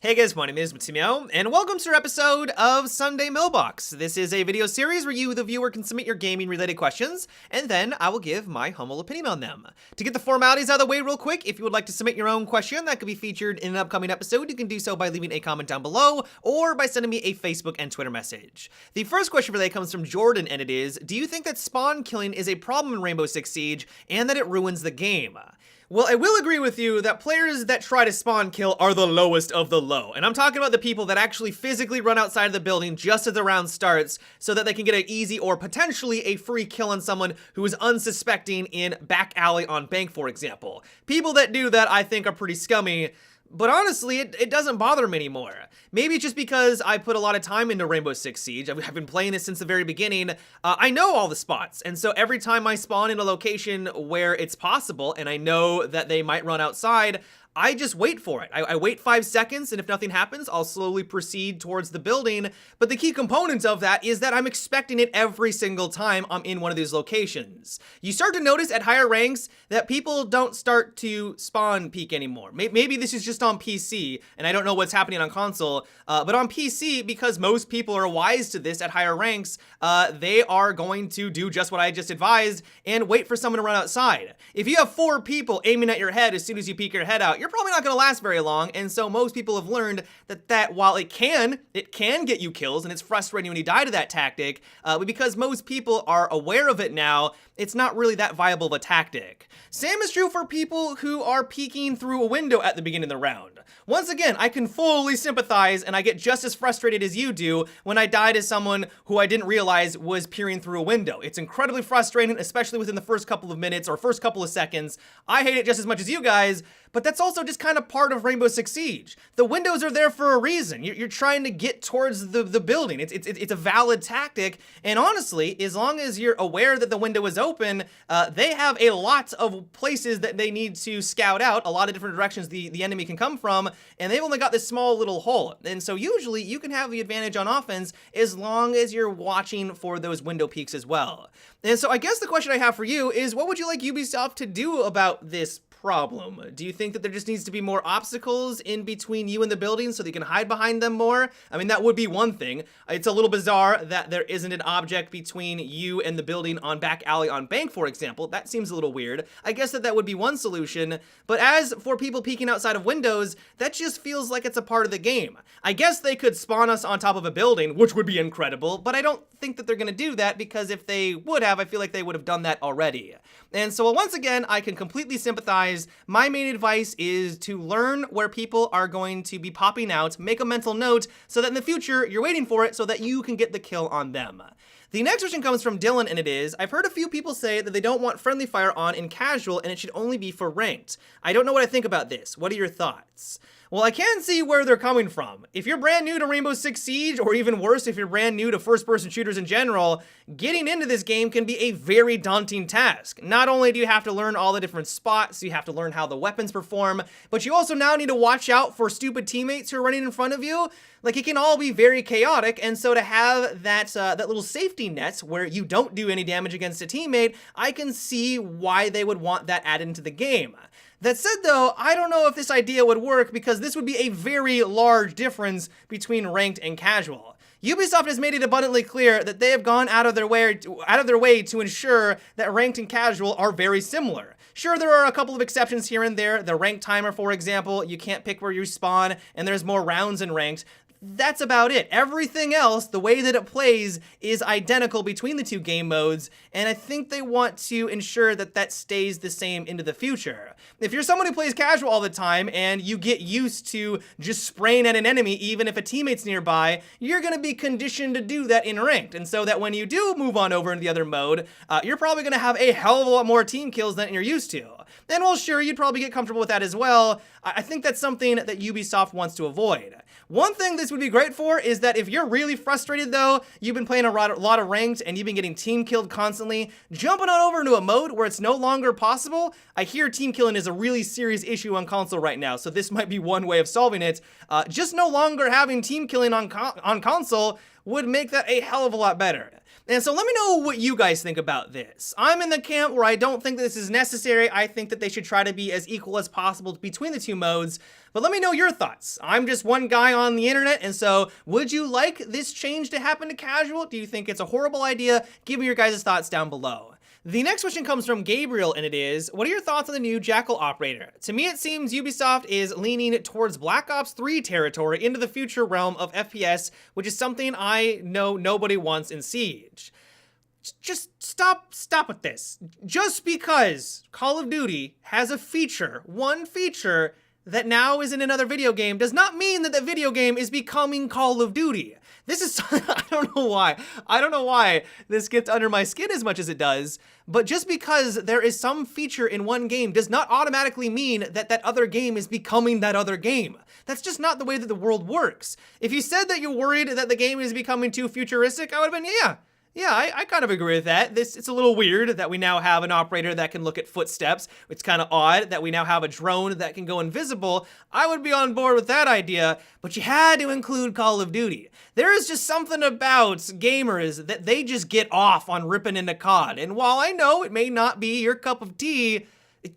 Hey guys, my name is Matimio, and welcome to our episode of Sunday Mailbox. This is a video series where you, the viewer, can submit your gaming-related questions, and then I will give my humble opinion on them. To get the formalities out of the way real quick, if you would like to submit your own question that could be featured in an upcoming episode, you can do so by leaving a comment down below, or by sending me a Facebook and Twitter message. The first question for today comes from Jordan, and it is, do you think that spawn killing is a problem in Rainbow Six Siege, and that it ruins the game? Well, I will agree with you that players that try to spawn kill are the lowest of the low. And I'm talking about the people that actually physically run outside of the building just as the round starts so that they can get an easy or potentially a free kill on someone who is unsuspecting in back alley on bank, for example. People that do that, I think, are pretty scummy. But honestly, it doesn't bother me anymore. Maybe it's just because I put a lot of time into Rainbow Six Siege. I've been playing this since the very beginning. I know all the spots, and so every time I spawn in a location where it's possible, and I know that they might run outside, I just wait for it. I wait 5 seconds, and if nothing happens, I'll slowly proceed towards the building. But the key component of that is that I'm expecting it every single time I'm in one of these locations. You start to notice at higher ranks that people don't start to spawn peek anymore. Maybe this is just on PC, and I don't know what's happening on console, but on PC, because most people are wise to this at higher ranks, they are going to do just what I just advised and wait for someone to run outside. If you have 4 people aiming at your head as soon as you peek your head out, you're probably not going to last very long, and so most people have learned that while it can get you kills, and it's frustrating when you die to that tactic, but because most people are aware of it now, it's not really that viable of a tactic. Same is true for people who are peeking through a window at the beginning of the round. Once again, I can fully sympathize, and I get just as frustrated as you do when I die to someone who I didn't realize was peering through a window. It's incredibly frustrating, especially within the first couple of minutes or first couple of seconds. I hate it just as much as you guys, but that's also just kind of part of Rainbow Six Siege. The windows are there for a reason. You're trying to get towards the building. It's a valid tactic, and honestly, as long as you're aware that the window is open, they have a lot of places that they need to scout out, a lot of different directions the enemy can come from, and they've only got this small little hole. And so usually you can have the advantage on offense as long as you're watching for those window peaks as well. And so I guess the question I have for you is, what would you like Ubisoft to do about this problem? Do you think that there just needs to be more obstacles in between you and the building so that you can hide behind them more? I mean, that would be one thing. It's a little bizarre that there isn't an object between you and the building on back alley on bank, for example. That seems a little weird. I guess that would be one solution. But as for people peeking outside of windows, that just feels like it's a part of the game. I guess they could spawn us on top of a building, which would be incredible, but I don't think that they're going to do that, because if they would have, I feel like they would have done that already. And so once again, I can completely sympathize. My main advice is to learn where people are going to be popping out, make a mental note so that in the future you're waiting for it so that you can get the kill on them. The next question comes from Dylan, and it is, I've heard a few people say that they don't want friendly fire on in casual and it should only be for ranked. I don't know what I think about this. What are your thoughts? Well, I can see where they're coming from. If you're brand new to Rainbow Six Siege, or even worse, if you're brand new to first-person shooters in general, getting into this game can be a very daunting task. Not only do you have to learn all the different spots, you have to learn how the weapons perform, but you also now need to watch out for stupid teammates who are running in front of you. Like, it can all be very chaotic, and so to have that little safety net where you don't do any damage against a teammate, I can see why they would want that added into the game. That said though, I don't know if this idea would work, because this would be a very large difference between ranked and casual. Ubisoft has made it abundantly clear that they have gone out of their way to ensure that ranked and casual are very similar. Sure, there are a couple of exceptions here and there. The ranked timer, for example, you can't pick where you spawn, and there's more rounds in ranked. That's about it. Everything else, the way that it plays, is identical between the two game modes, and I think they want to ensure that that stays the same into the future. If you're someone who plays casual all the time and you get used to just spraying at an enemy even if a teammate's nearby, you're going to be conditioned to do that in ranked, and so that when you do move on over into the other mode, you're probably going to have a hell of a lot more team kills than you're used to. And while sure, you'd probably get comfortable with that as well, I think that's something that Ubisoft wants to avoid. One thing this would be great for is that if you're really frustrated though, you've been playing a lot of ranked and you've been getting team killed constantly, jumping on over into a mode where it's no longer possible. I hear team killing is a really serious issue on console right now, so this might be one way of solving it. Just no longer having team killing on console would make that a hell of a lot better. And so let me know what you guys think about this. I'm in the camp where I don't think this is necessary. I think that they should try to be as equal as possible between the two modes, but let me know your thoughts. I'm just one guy on the internet, and so would you like this change to happen to casual? Do you think it's a horrible idea? Give me your guys' thoughts down below. The next question comes from Gabriel, and it is, what are your thoughts on the new Jackal operator? To me, it seems Ubisoft is leaning towards Black Ops 3 territory into the future realm of FPS, which is something I know nobody wants in Siege. Just stop with this. Just because Call of Duty has a feature, one feature, that now is in another video game does not mean that the video game is becoming Call of Duty. This is, I don't know why this gets under my skin as much as it does, but just because there is some feature in one game does not automatically mean that that other game is becoming that other game. That's just not the way that the world works. If you said that you're worried that the game is becoming too futuristic, I would have been, yeah, I kind of agree with that. It's a little weird that we now have an operator that can look at footsteps. It's kind of odd that we now have a drone that can go invisible. I would be on board with that idea, but you had to include Call of Duty. There is just something about gamers that they just get off on ripping into COD. And while I know it may not be your cup of tea,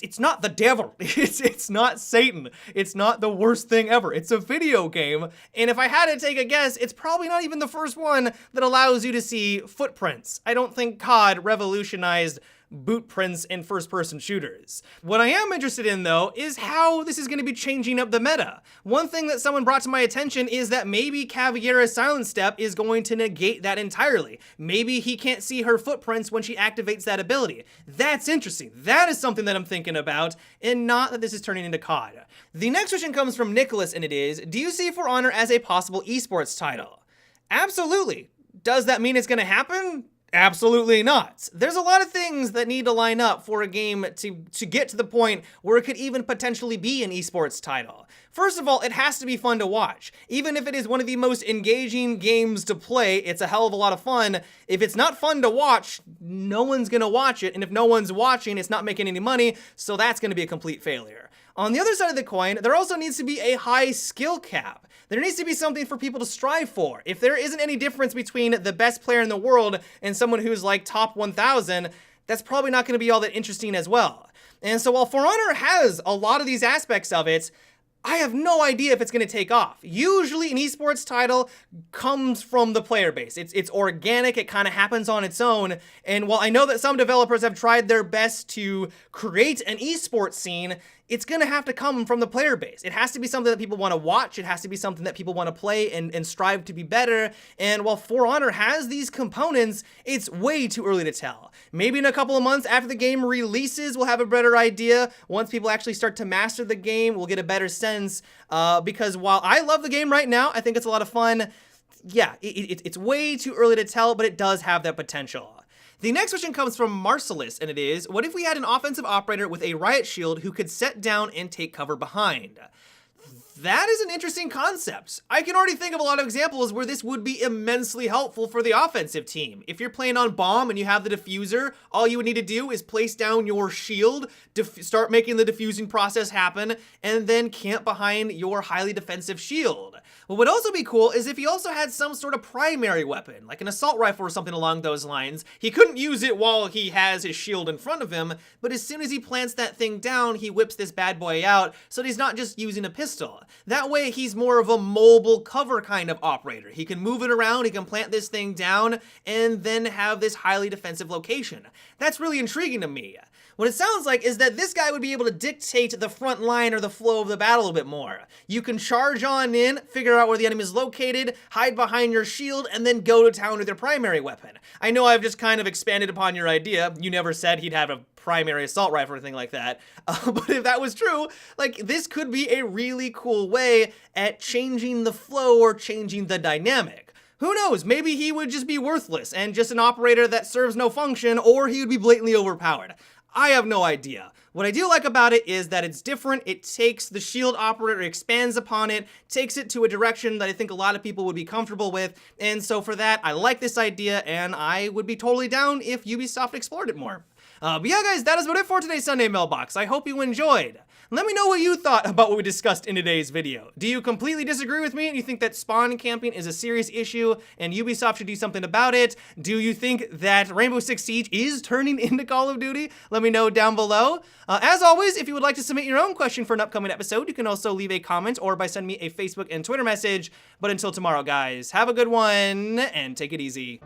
it's not the devil. It's not Satan. It's not the worst thing ever. It's a video game. And if I had to take a guess, it's probably not even the first one that allows you to see footprints. I don't think COD revolutionized boot prints in first-person shooters. What I am interested in, though, is how this is going to be changing up the meta. One thing that someone brought to my attention is that maybe Caveira's silence step is going to negate that entirely. Maybe he can't see her footprints when she activates that ability. That's interesting. That is something that I'm thinking about, and not that this is turning into COD. The next question comes from Nicholas, and it is, do you see For Honor as a possible esports title? Absolutely. Does that mean it's going to happen? Absolutely not. There's a lot of things that need to line up for a game to get to the point where it could even potentially be an esports title. First of all, it has to be fun to watch. Even if it is one of the most engaging games to play, it's a hell of a lot of fun. If it's not fun to watch, no one's gonna watch it, and if no one's watching, it's not making any money, so that's gonna be a complete failure. On the other side of the coin, there also needs to be a high skill cap. There needs to be something for people to strive for. If there isn't any difference between the best player in the world and someone who's like top 1,000, that's probably not gonna be all that interesting as well. And so while For Honor has a lot of these aspects of it, I have no idea if it's going to take off. Usually an esports title comes from the player base. It's organic, it kind of happens on its own. And while I know that some developers have tried their best to create an esports scene, it's going to have to come from the player base. It has to be something that people want to watch. It has to be something that people want to play and strive to be better. And while For Honor has these components, it's way too early to tell. Maybe in a couple of months after the game releases, we'll have a better idea. Once people actually start to master the game, we'll get a better sense. Because while I love the game right now, I think it's a lot of fun. Yeah, it's way too early to tell, but it does have that potential. The next question comes from Marcellus, and it is, what if we had an offensive operator with a riot shield who could set down and take cover behind? That is an interesting concept. I can already think of a lot of examples where this would be immensely helpful for the offensive team. If you're playing on bomb and you have the diffuser, all you would need to do is place down your shield, start making the diffusing process happen, and then camp behind your highly defensive shield. What would also be cool is if he also had some sort of primary weapon, like an assault rifle or something along those lines. He couldn't use it while he has his shield in front of him, but as soon as he plants that thing down, he whips this bad boy out, so that he's not just using a pistol. That way, he's more of a mobile cover kind of operator. He can move it around, he can plant this thing down, and then have this highly defensive location. That's really intriguing to me. What it sounds like is that this guy would be able to dictate the front line or the flow of the battle a little bit more. You can charge on in, figure out where the enemy is located, hide behind your shield, and then go to town with your primary weapon. I know I've just kind of expanded upon your idea. You never said he'd have a primary assault rifle or anything like that. But if that was true, like, this could be a really cool way at changing the flow or changing the dynamic. Who knows, maybe he would just be worthless and just an operator that serves no function, or he would be blatantly overpowered. I have no idea. What I do like about it is that it's different. It takes the shield operator, expands upon it, takes it to a direction that I think a lot of people would be comfortable with. And so for that, I like this idea, and I would be totally down if Ubisoft explored it more. But yeah, guys, that is about it for today's Sunday Mailbox. I hope you enjoyed. Let me know what you thought about what we discussed in today's video. Do you completely disagree with me and you think that spawn camping is a serious issue and Ubisoft should do something about it? Do you think that Rainbow Six Siege is turning into Call of Duty? Let me know down below. As always, if you would like to submit your own question for an upcoming episode, you can also leave a comment or by sending me a Facebook and Twitter message. But until tomorrow, guys, have a good one and take it easy.